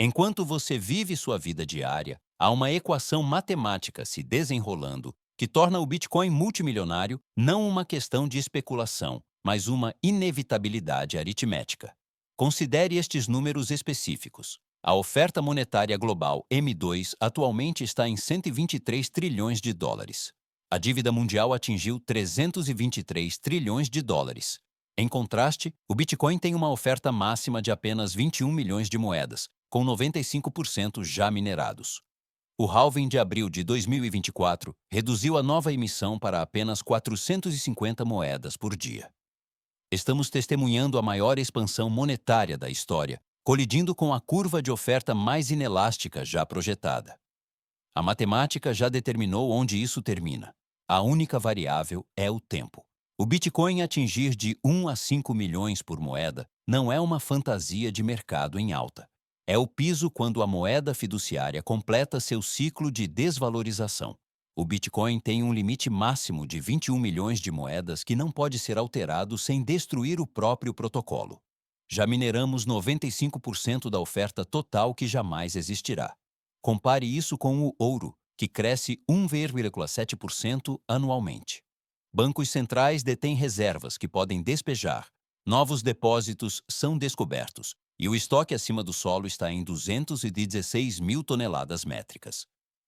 Enquanto você vive sua vida diária, há uma equação matemática se desenrolando que torna o Bitcoin multimilionário não uma questão de especulação, mas uma inevitabilidade aritmética. Considere estes números específicos. A oferta monetária global M2 atualmente está em 123 trilhões de dólares. A dívida mundial atingiu 323 trilhões de dólares. Em contraste, o Bitcoin tem uma oferta máxima de apenas 21 milhões de moedas, com 95% já minerados. O halving de abril de 2024 reduziu a nova emissão para apenas 450 moedas por dia. Estamos testemunhando a maior expansão monetária da história, colidindo com a curva de oferta mais inelástica já projetada. A matemática já determinou onde isso termina. A única variável é o tempo. O Bitcoin atingir de 1 a 5 milhões por moeda não é uma fantasia de mercado em alta. É o piso quando a moeda fiduciária completa seu ciclo de desvalorização. O Bitcoin tem um limite máximo de 21 milhões de moedas que não pode ser alterado sem destruir o próprio protocolo. Já mineramos 95% da oferta total que jamais existirá. Compare isso com o ouro, que cresce 1,7% anualmente. Bancos centrais detêm reservas que podem despejar. Novos depósitos são descobertos e o estoque acima do solo está em 216 mil toneladas métricas.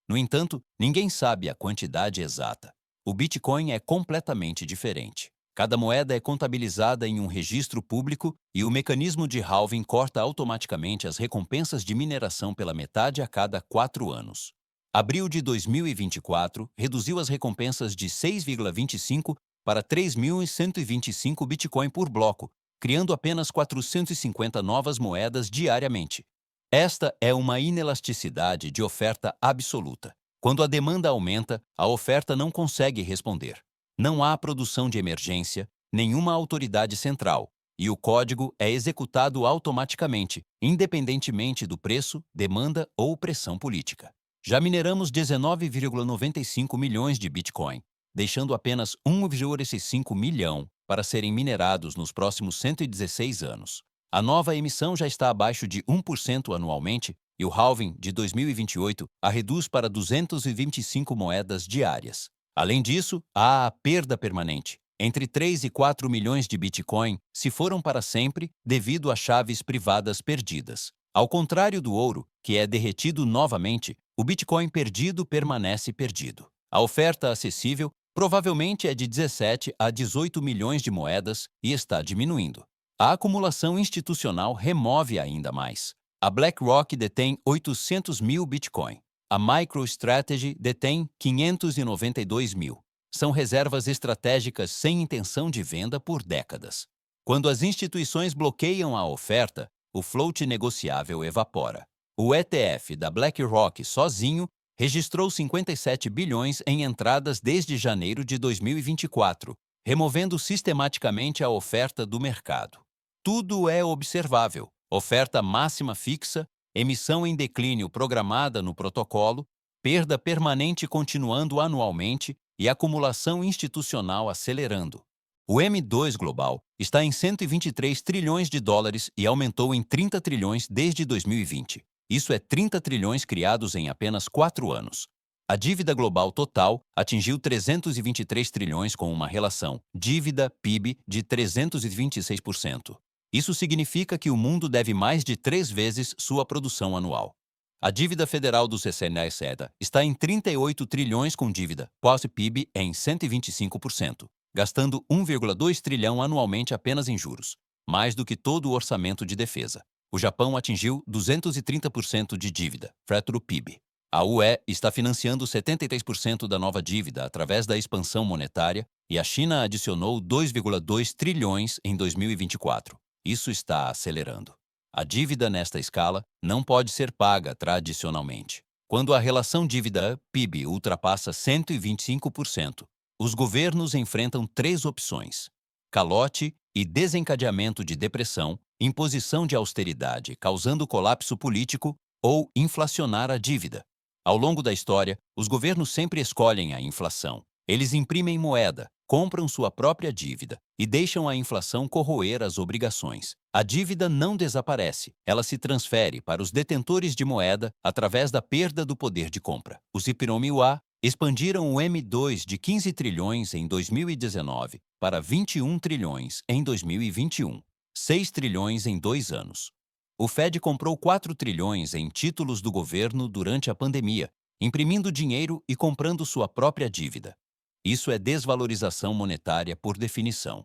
No entanto, ninguém sabe a quantidade exata. O Bitcoin é completamente diferente. Cada moeda é contabilizada em um registro público e o mecanismo de halving corta automaticamente as recompensas de mineração pela metade a cada 4 anos. Abril de 2024 reduziu as recompensas de 6,25 para 3.125 Bitcoin por bloco, criando apenas 450 novas moedas diariamente. Esta é uma inelasticidade de oferta absoluta. Quando a demanda aumenta, a oferta não consegue responder. Não há produção de emergência, nenhuma autoridade central, e o código é executado automaticamente, independentemente do preço, demanda ou pressão política. Já mineramos 19,95 milhões de Bitcoin, deixando apenas 1,65 milhão para serem minerados nos próximos 116 anos. A nova emissão já está abaixo de 1% anualmente e o halving de 2028 a reduz para 225 moedas diárias. Além disso, há a perda permanente. Entre 3 e 4 milhões de Bitcoin se foram para sempre devido a chaves privadas perdidas. Ao contrário do ouro, que é derretido novamente, o Bitcoin perdido permanece perdido. A oferta acessível provavelmente é de 17 a 18 milhões de moedas e está diminuindo. A acumulação institucional remove ainda mais. A BlackRock detém 800 mil Bitcoin. A MicroStrategy detém 592 mil. São reservas estratégicas sem intenção de venda por décadas. Quando as instituições bloqueiam a oferta, o float negociável evapora. O ETF da BlackRock sozinho registrou 57 bilhões em entradas desde janeiro de 2024, removendo sistematicamente a oferta do mercado. Tudo é observável: oferta máxima fixa, emissão em declínio programada no protocolo, perda permanente continuando anualmente e acumulação institucional acelerando. O M2 global está em 123 trilhões de dólares e aumentou em 30 trilhões desde 2020. Isso é 30 trilhões criados em apenas 4 anos. A dívida global total atingiu 323 trilhões com uma relação dívida-PIB de 326%. Isso significa que o mundo deve mais de 3 vezes sua produção anual. A dívida federal do CNRS está em 38 trilhões com dívida pós-PIB em 125%, gastando 1,2 trilhão anualmente apenas em juros, mais do que todo o orçamento de defesa. O Japão atingiu 230% de dívida, frete PIB. A UE está financiando 73% da nova dívida através da expansão monetária e a China adicionou 2,2 trilhões em 2024. Isso está acelerando. A dívida nesta escala não pode ser paga tradicionalmente. Quando a relação dívida-PIB ultrapassa 125%, os governos enfrentam 3 opções: calote e desencadeamento de depressão, imposição de austeridade causando colapso político ou inflacionar a dívida. Ao longo da história, os governos sempre escolhem a inflação. Eles imprimem moeda, compram sua própria dívida e deixam a inflação corroer as obrigações. A dívida não desaparece, ela se transfere para os detentores de moeda através da perda do poder de compra. Os Ipironi-UA expandiram o M2 de 15 trilhões em 2019 para 21 trilhões em 2021, 6 trilhões em 2 anos. O Fed comprou 4 trilhões em títulos do governo durante a pandemia, imprimindo dinheiro e comprando sua própria dívida. Isso é desvalorização monetária por definição.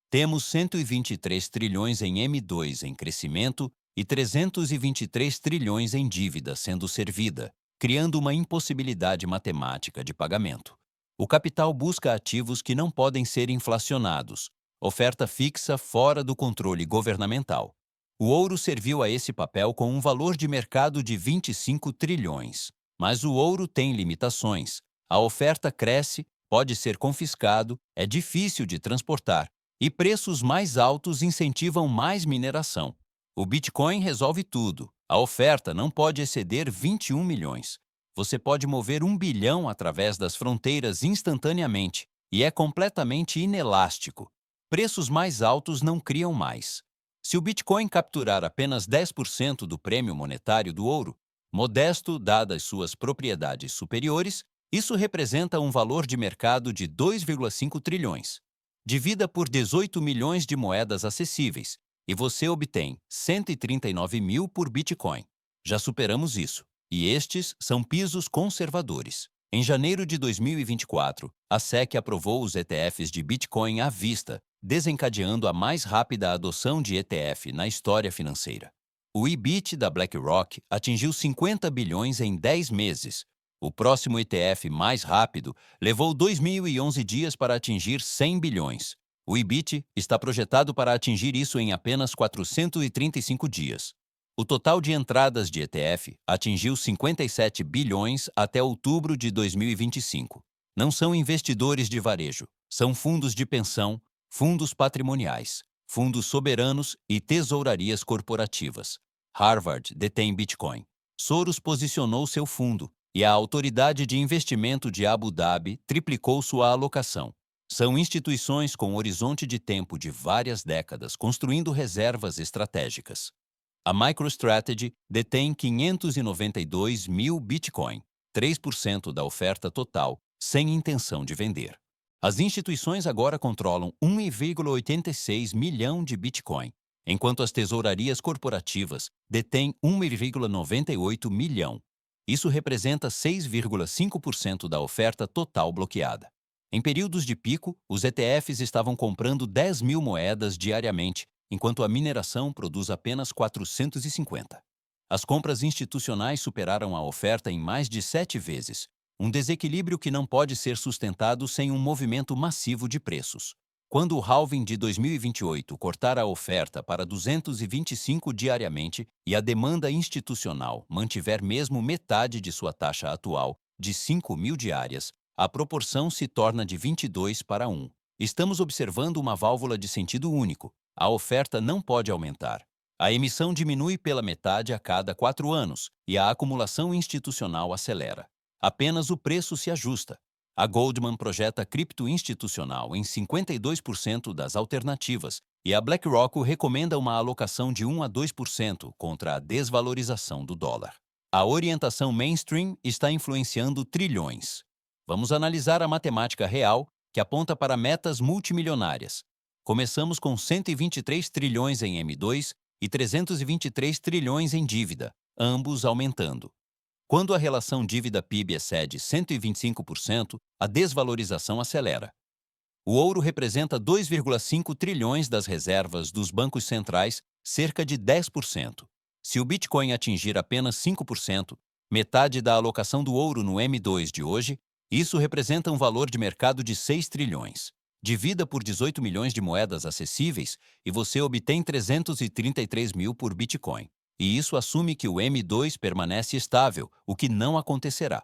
Temos 123 trilhões em M2 em crescimento e 323 trilhões em dívida sendo servida, criando uma impossibilidade matemática de pagamento. O capital busca ativos que não podem ser inflacionados, oferta fixa fora do controle governamental. O ouro serviu a esse papel com um valor de mercado de 25 trilhões. Mas o ouro tem limitações. A oferta cresce, pode ser confiscado, é difícil de transportar, e preços mais altos incentivam mais mineração. O Bitcoin resolve tudo. A oferta não pode exceder 21 milhões. Você pode mover 1 bilhão através das fronteiras instantaneamente e é completamente inelástico. Preços mais altos não criam mais. Se o Bitcoin capturar apenas 10% do prêmio monetário do ouro, modesto dadas suas propriedades superiores, isso representa um valor de mercado de 2,5 trilhões. Divida por 18 milhões de moedas acessíveis e você obtém 139 mil por Bitcoin. Já superamos isso, e estes são pisos conservadores. Em janeiro de 2024, a SEC aprovou os ETFs de Bitcoin à vista, desencadeando a mais rápida adoção de ETF na história financeira. O IBIT da BlackRock atingiu 50 bilhões em 10 meses. O próximo ETF mais rápido levou 2011 dias para atingir 100 bilhões. O IBIT está projetado para atingir isso em apenas 435 dias. O total de entradas de ETF atingiu 57 bilhões até outubro de 2025. Não são investidores de varejo, são fundos de pensão, fundos patrimoniais, fundos soberanos e tesourarias corporativas. Harvard detém Bitcoin. Soros posicionou seu fundo e a Autoridade de Investimento de Abu Dhabi triplicou sua alocação. São instituições com horizonte de tempo de várias décadas construindo reservas estratégicas. A MicroStrategy detém 592 mil Bitcoin, 3% da oferta total, sem intenção de vender. As instituições agora controlam 1,86 milhão de Bitcoin, enquanto as tesourarias corporativas detêm 1,98 milhão. Isso representa 6,5% da oferta total bloqueada. Em períodos de pico, os ETFs estavam comprando 10 mil moedas diariamente, enquanto a mineração produz apenas 450. As compras institucionais superaram a oferta em mais de 7 vezes, um desequilíbrio que não pode ser sustentado sem um movimento massivo de preços. Quando o halving de 2028 cortar a oferta para 225 diariamente e a demanda institucional mantiver mesmo metade de sua taxa atual, de 5 mil diárias, a proporção se torna de 22 para 1. Estamos observando uma válvula de sentido único. A oferta não pode aumentar. A emissão diminui pela metade a cada 4 anos e a acumulação institucional acelera. Apenas o preço se ajusta. A Goldman projeta cripto institucional em 52% das alternativas e a BlackRock recomenda uma alocação de 1 a 2% contra a desvalorização do dólar. A orientação mainstream está influenciando trilhões. Vamos analisar a matemática real, que aponta para metas multimilionárias. Começamos com 123 trilhões em M2 e 323 trilhões em dívida, ambos aumentando. Quando a relação dívida-PIB excede 125%, a desvalorização acelera. O ouro representa 2,5 trilhões das reservas dos bancos centrais, cerca de 10%. Se o Bitcoin atingir apenas 5%, metade da alocação do ouro no M2 de hoje, isso representa um valor de mercado de 6 trilhões. Divida por 18 milhões de moedas acessíveis e você obtém 333 mil por Bitcoin. E isso assume que o M2 permanece estável, o que não acontecerá.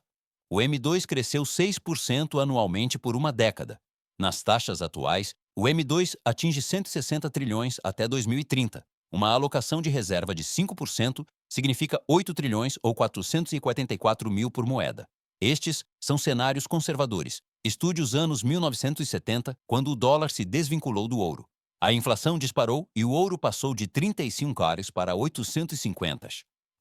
O M2 cresceu 6% anualmente por uma década. Nas taxas atuais, o M2 atinge 160 trilhões até 2030. Uma alocação de reserva de 5% significa 8 trilhões ou 444 mil por moeda. Estes são cenários conservadores, Estude os anos 1970, quando o dólar se desvinculou do ouro. A inflação disparou e o ouro passou de 35 ares para 850.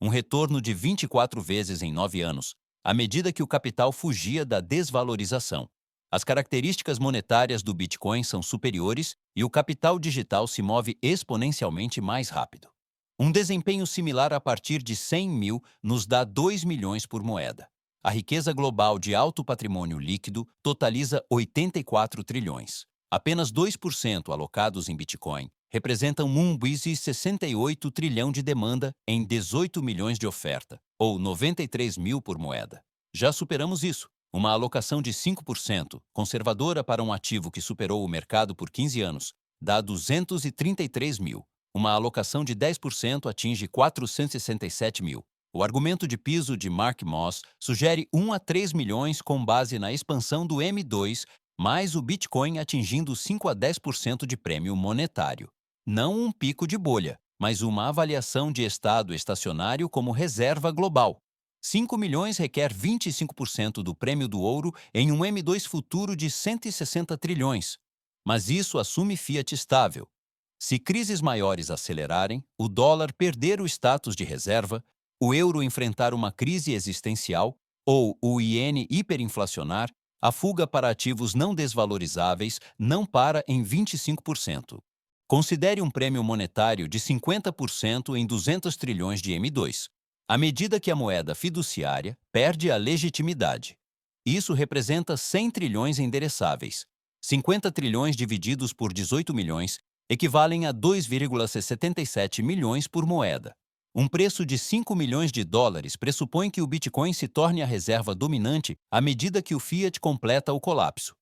Um retorno de 24 vezes em 9 anos, à medida que o capital fugia da desvalorização. As características monetárias do Bitcoin são superiores e o capital digital se move exponencialmente mais rápido. Um desempenho similar a partir de 100 mil nos dá 2 milhões por moeda. A riqueza global de alto patrimônio líquido totaliza 84 trilhões. Apenas 2% alocados em Bitcoin representam 1,68 trilhão de demanda em 18 milhões de oferta, ou 93 mil por moeda. Já superamos isso. Uma alocação de 5%, conservadora para um ativo que superou o mercado por 15 anos, dá 233 mil. Uma alocação de 10% atinge 467 mil. O argumento de piso de Mark Moss sugere 1 a 3 milhões com base na expansão do M2, mais o Bitcoin atingindo 5 a 10% de prêmio monetário. Não um pico de bolha, mas uma avaliação de estado estacionário como reserva global. 5 milhões requer 25% do prêmio do ouro em um M2 futuro de 160 trilhões. Mas isso assume fiat estável. Se crises maiores acelerarem, o dólar perder o status de reserva, o euro enfrentar uma crise existencial ou o iene hiperinflacionar, a fuga para ativos não desvalorizáveis não para em 25%. Considere um prêmio monetário de 50% em 200 trilhões de M2, à medida que a moeda fiduciária perde a legitimidade. Isso representa 100 trilhões endereçáveis. 50 trilhões divididos por 18 milhões equivalem a 2,77 milhões por moeda. Um preço de 5 milhões de dólares pressupõe que o Bitcoin se torne a reserva dominante à medida que o fiat completa o colapso.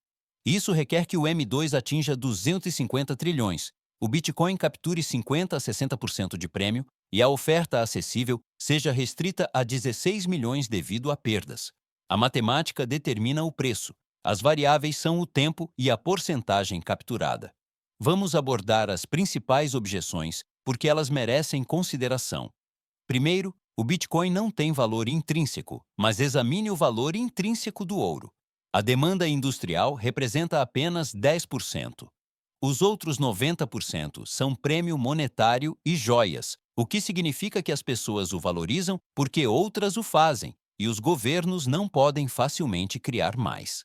Isso requer que o M2 atinja 250 trilhões, o Bitcoin capture 50 a 60% de prêmio e a oferta acessível seja restrita a 16 milhões devido a perdas. A matemática determina o preço. As variáveis são o tempo e a porcentagem capturada. Vamos abordar as principais objeções, porque elas merecem consideração. Primeiro, o Bitcoin não tem valor intrínseco, mas examine o valor intrínseco do ouro. A demanda industrial representa apenas 10%. Os outros 90% são prêmio monetário e joias, o que significa que as pessoas o valorizam porque outras o fazem, e os governos não podem facilmente criar mais.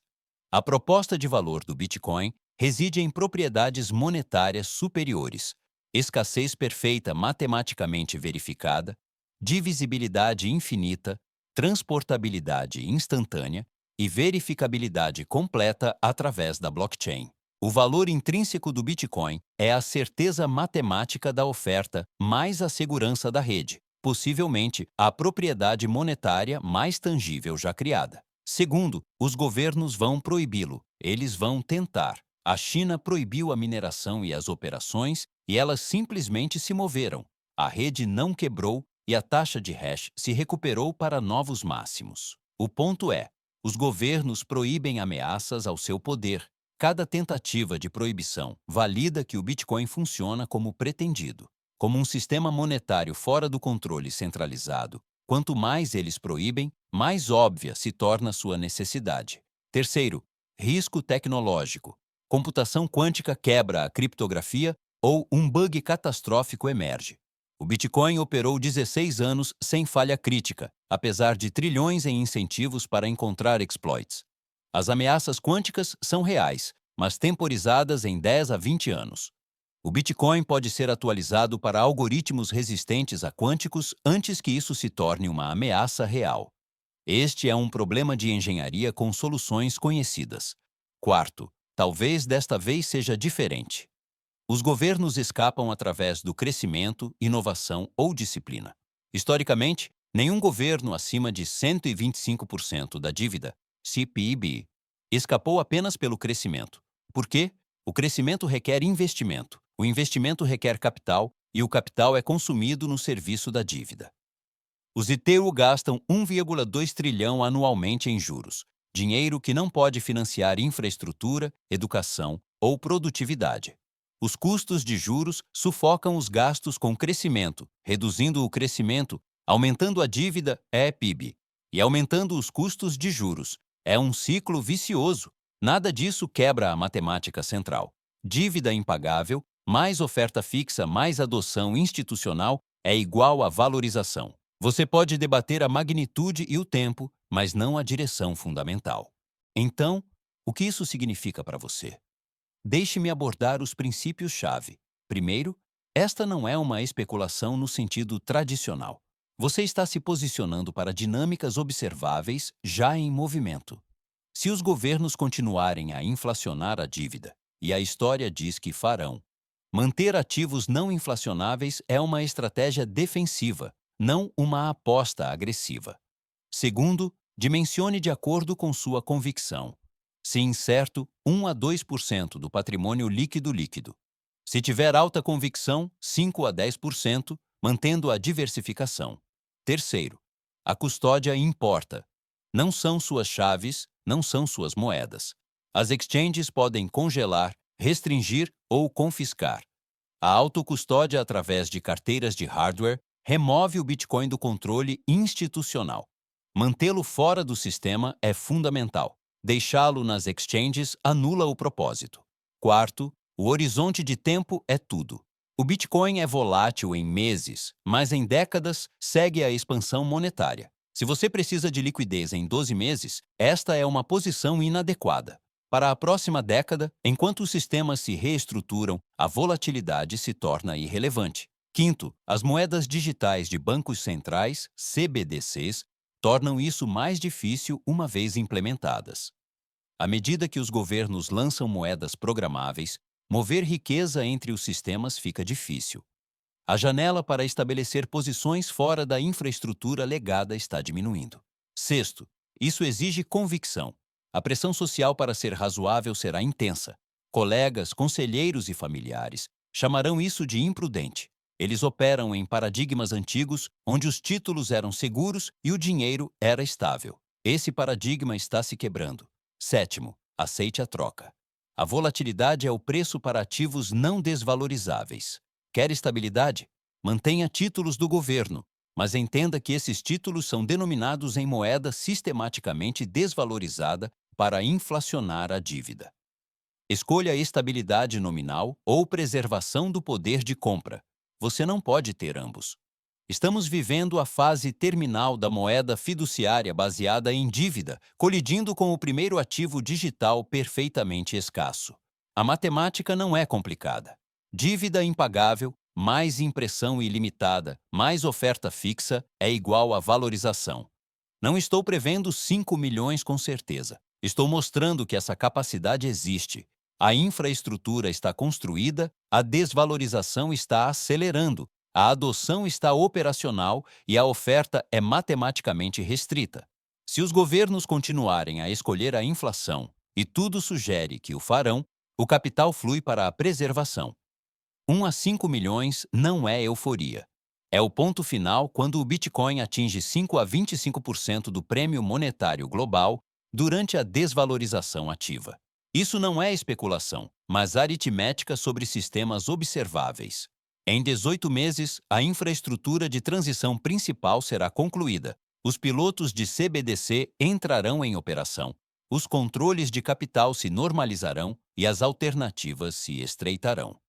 A proposta de valor do Bitcoin reside em propriedades monetárias superiores, escassez perfeita matematicamente verificada, divisibilidade infinita, transportabilidade instantânea e verificabilidade completa através da blockchain. O valor intrínseco do Bitcoin é a certeza matemática da oferta mais a segurança da rede, possivelmente a propriedade monetária mais tangível já criada. Segundo, os governos vão proibi-lo, eles vão tentar. A China proibiu a mineração e as operações e elas simplesmente se moveram. A rede não quebrou e a taxa de hash se recuperou para novos máximos. O ponto é, os governos proíbem ameaças ao seu poder. Cada tentativa de proibição valida que o Bitcoin funciona como pretendido. Como um sistema monetário fora do controle centralizado, quanto mais eles proíbem, mais óbvia se torna sua necessidade. Terceiro, risco tecnológico. Computação quântica quebra a criptografia ou um bug catastrófico emerge. O Bitcoin operou 16 anos sem falha crítica, apesar de trilhões em incentivos para encontrar exploits. As ameaças quânticas são reais, mas temporizadas em 10 a 20 anos. O Bitcoin pode ser atualizado para algoritmos resistentes a quânticos antes que isso se torne uma ameaça real. Este é um problema de engenharia com soluções conhecidas. Quarto, talvez desta vez seja diferente. Os governos escapam através do crescimento, inovação ou disciplina. Historicamente, nenhum governo acima de 125% da dívida, CPIB, escapou apenas pelo crescimento. Por quê? O crescimento requer investimento, o investimento requer capital e o capital é consumido no serviço da dívida. Os ITU gastam 1,2 trilhão anualmente em juros, dinheiro que não pode financiar infraestrutura, educação ou produtividade. Os custos de juros sufocam os gastos com crescimento, reduzindo o crescimento, aumentando a dívida, PIB, e aumentando os custos de juros. É um ciclo vicioso. Nada disso quebra a matemática central. Dívida impagável, mais oferta fixa, mais adoção institucional é igual a valorização. Você pode debater a magnitude e o tempo, mas não a direção fundamental. Então, o que isso significa para você? Deixe-me abordar os princípios-chave. Primeiro, esta não é uma especulação no sentido tradicional. Você está se posicionando para dinâmicas observáveis já em movimento. Se os governos continuarem a inflacionar a dívida, e a história diz que farão, manter ativos não inflacionáveis é uma estratégia defensiva, não uma aposta agressiva. Segundo, dimensione de acordo com sua convicção. Se incerto, 1 a 2% do patrimônio líquido. Se tiver alta convicção, 5 a 10%, mantendo a diversificação. Terceiro, a custódia importa. Não são suas chaves, não são suas moedas. As exchanges podem congelar, restringir ou confiscar. A autocustódia através de carteiras de hardware remove o Bitcoin do controle institucional. Mantê-lo fora do sistema é fundamental. Deixá-lo nas exchanges anula o propósito. Quarto, o horizonte de tempo é tudo. O Bitcoin é volátil em meses, mas em décadas segue a expansão monetária. Se você precisa de liquidez em 12 meses, esta é uma posição inadequada. Para a próxima década, enquanto os sistemas se reestruturam, a volatilidade se torna irrelevante. Quinto, as moedas digitais de bancos centrais, CBDCs, tornam isso mais difícil uma vez implementadas. À medida que os governos lançam moedas programáveis, mover riqueza entre os sistemas fica difícil. A janela para estabelecer posições fora da infraestrutura legada está diminuindo. Sexto, isso exige convicção. A pressão social para ser razoável será intensa. Colegas, conselheiros e familiares chamarão isso de imprudente. Eles operam em paradigmas antigos, onde os títulos eram seguros e o dinheiro era estável. Esse paradigma está se quebrando. Sétimo, aceite a troca. A volatilidade é o preço para ativos não desvalorizáveis. Quer estabilidade? Mantenha títulos do governo, mas entenda que esses títulos são denominados em moeda sistematicamente desvalorizada para inflacionar a dívida. Escolha estabilidade nominal ou preservação do poder de compra. Você não pode ter ambos. Estamos vivendo a fase terminal da moeda fiduciária baseada em dívida, colidindo com o primeiro ativo digital perfeitamente escasso. A matemática não é complicada. Dívida impagável, mais impressão ilimitada, mais oferta fixa é igual a valorização. Não estou prevendo 5 milhões com certeza. Estou mostrando que essa capacidade existe. A infraestrutura está construída, a desvalorização está acelerando, a adoção está operacional e a oferta é matematicamente restrita. Se os governos continuarem a escolher a inflação, e tudo sugere que o farão, o capital flui para a preservação. 1 a 5 milhões não é euforia. É o ponto final quando o Bitcoin atinge 5 a 25% do prêmio monetário global durante a desvalorização ativa. Isso não é especulação, mas aritmética sobre sistemas observáveis. Em 18 meses, a infraestrutura de transição principal será concluída. Os pilotos de CBDC entrarão em operação. Os controles de capital se normalizarão e as alternativas se estreitarão.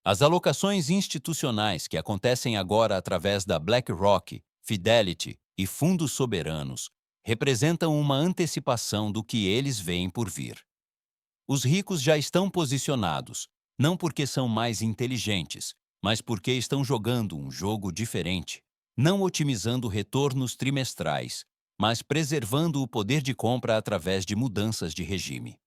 As alocações institucionais que acontecem agora através da BlackRock, Fidelity e fundos soberanos representam uma antecipação do que eles veem por vir. Os ricos já estão posicionados, não porque são mais inteligentes, mas porque estão jogando um jogo diferente, não otimizando retornos trimestrais, mas preservando o poder de compra através de mudanças de regime.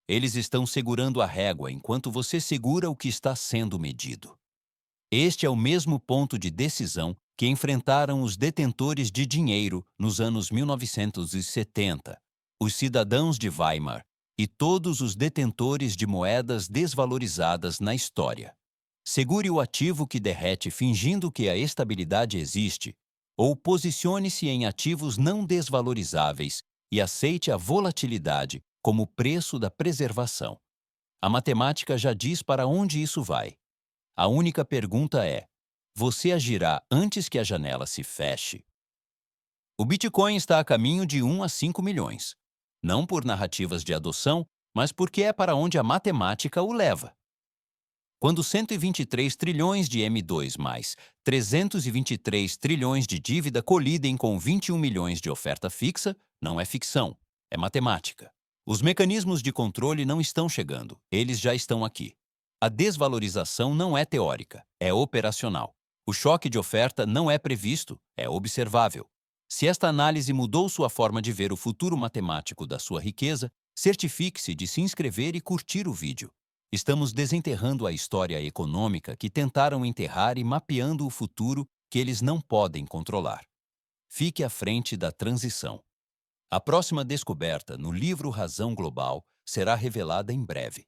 Eles estão segurando a régua enquanto você segura o que está sendo medido. Este é o mesmo ponto de decisão que enfrentaram os detentores de dinheiro nos anos 1970, os cidadãos de Weimar e todos os detentores de moedas desvalorizadas na história. Segure o ativo que derrete fingindo que a estabilidade existe, ou posicione-se em ativos não desvalorizáveis e aceite a volatilidade como preço da preservação. A matemática já diz para onde isso vai. A única pergunta é: você agirá antes que a janela se feche? O Bitcoin está a caminho de 1 a 5 milhões. não por narrativas de adoção, mas porque é para onde a matemática o leva. Quando 123 trilhões de M2 mais 323 trilhões de dívida colidem com 21 milhões de oferta fixa, não é ficção, é matemática. Os mecanismos de controle não estão chegando, eles já estão aqui. A desvalorização não é teórica, é operacional. O choque de oferta não é previsto, é observável. Se esta análise mudou sua forma de ver o futuro matemático da sua riqueza, certifique-se de se inscrever e curtir o vídeo. Estamos desenterrando a história econômica que tentaram enterrar e mapeando o futuro que eles não podem controlar. Fique à frente da transição. A próxima descoberta no livro Razão Global será revelada em breve.